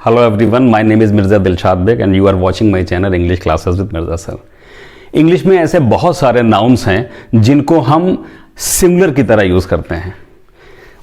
Hello everyone, my name is Mirza Dilshad Beg and you are watching my channel English Classes with Mirza Sir। English में ऐसे बहुत सारे nouns हैं जिनको हम सिंगुलर की तरह यूज़ करते हैं।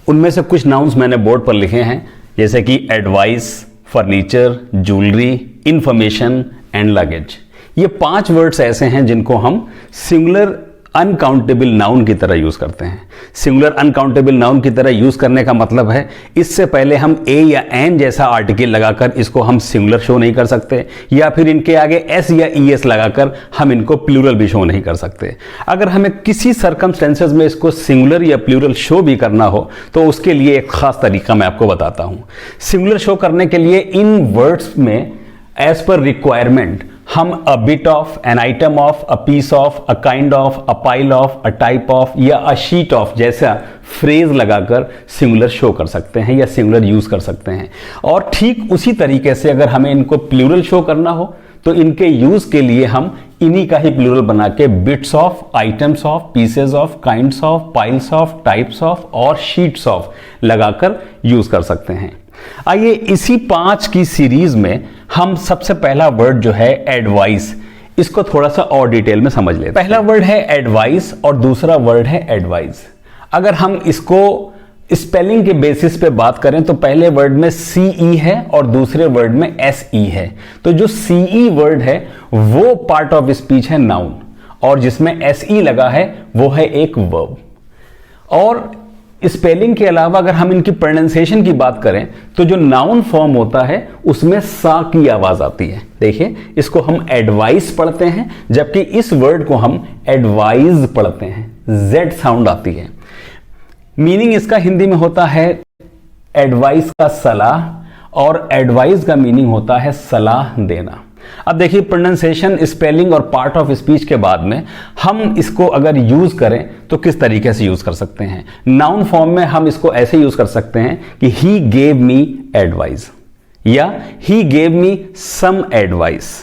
उनमें से कुछ नाउन्स मैंने बोर्ड पर लिखे हैं, जैसे कि advice, furniture, jewellery, information and luggage. ये 5 वर्ड्स ऐसे हैं जिनको हम सिंगुलर अनकाउंटेबल नाउन की तरह यूज करते हैं। सिंगुलर अनकाउंटेबल नाउन की तरह यूज करने का मतलब है इससे पहले हम ए या एन जैसा आर्टिकल लगाकर इसको हम सिंगुलर शो नहीं कर सकते, या फिर इनके आगे एस या ईएस लगाकर हम इनको प्लूरल भी शो नहीं कर सकते। अगर हमें किसी सर्कमस्टेंसेस में इसको सिंगुलर या प्लूरल शो भी करना हो तो उसके लिए एक खास तरीका मैं आपको बताता हूं। सिंगुलर शो करने के लिए इन वर्ड्स में एज पर रिक्वायरमेंट हम a bit of, an item of, a piece of, a kind of, a pile of, a type of या अ शीट ऑफ जैसा फ्रेज लगाकर सिंगुलर शो कर सकते हैं या सिंगुलर यूज कर सकते हैं। और ठीक उसी तरीके से अगर हमें इनको प्लूरल शो करना हो तो इनके यूज के लिए हम इन्हीं का ही प्लूरल बना के bits of, items of, pieces of, kinds of, piles of, types of और शीट्स ऑफ लगाकर यूज कर सकते हैं। आइए इसी 5 की सीरीज में हम सबसे पहला वर्ड जो है एडवाइस, इसको थोड़ा सा और डिटेल में समझ लेते हैं। पहला वर्ड है एडवाइस और दूसरा वर्ड है एडवाइस। अगर हम इसको स्पेलिंग के बेसिस पे बात करें तो पहले वर्ड में सीई है और दूसरे वर्ड में एसई है। तो जो सीई वर्ड है वो पार्ट ऑफ स्पीच है नाउन, और जिसमें एसई लगा है वो है एक वर्ब। और स्पेलिंग के अलावा अगर हम इनकी प्रोनाउंसिएशन की बात करें तो जो नाउन फॉर्म होता है उसमें सा की आवाज आती है। देखिए, इसको हम एडवाइस पढ़ते हैं जबकि इस वर्ड को हम एडवाइज पढ़ते हैं, जेड साउंड आती है। मीनिंग इसका हिंदी में होता है एडवाइस का सलाह, और एडवाइस का मीनिंग होता है सलाह देना। अब देखिए, प्रोनाउंसिएशन, स्पेलिंग और पार्ट ऑफ स्पीच के बाद में हम इसको अगर यूज करें तो किस तरीके से यूज कर सकते हैं। नाउन फॉर्म में हम इसको ऐसे यूज कर सकते हैं कि ही गेव मी एडवाइस, या he gave me some advice,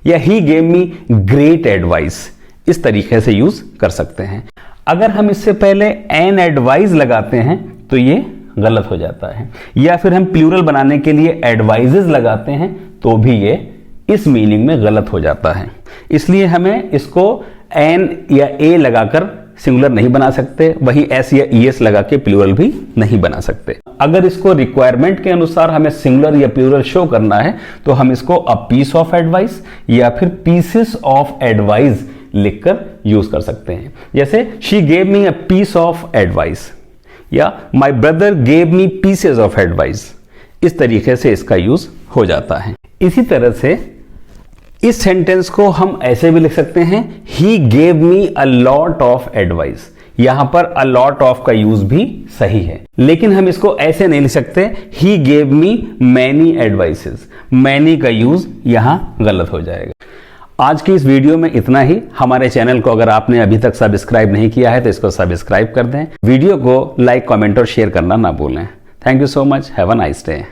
या he gave me great advice. इस तरीके से यूज कर सकते हैं। अगर हम इससे पहले एन एडवाइस लगाते हैं तो ये गलत हो जाता है, या फिर हम प्लूरल बनाने के लिए एडवाइजेस लगाते हैं तो भी ये इस मीनिंग में गलत हो जाता है। इसलिए हमें इसको एन या ए लगाकर सिंगुलर नहीं बना सकते, वहीं एस या ईएस लगा के प्लूरल भी नहीं बना सकते। अगर इसको रिक्वायरमेंट के अनुसार हमें सिंगुलर या प्लूरल शो करना है तो हम इसको अ पीस ऑफ एडवाइस या फिर पीसेस ऑफ एडवाइस लिखकर यूज कर सकते हैं। जैसे she gave me a piece of advice, या my brother gave me pieces of advice. इस तरीके से इसका यूज हो जाता है। इसी तरह से इस सेंटेंस को हम ऐसे भी लिख सकते हैं, he gave me a lot of advice. यहां पर अ लॉट ऑफ का यूज भी सही है, लेकिन हम इसको ऐसे नहीं लिख सकते, he gave me many advices. Many का यूज यहां गलत हो जाएगा। आज की इस वीडियो में इतना ही। हमारे चैनल को अगर आपने अभी तक सब्सक्राइब नहीं किया है तो इसको सब्सक्राइब कर दें। वीडियो को लाइक, कमेंट और शेयर करना ना भूलें। Thank you so much. Have a nice day.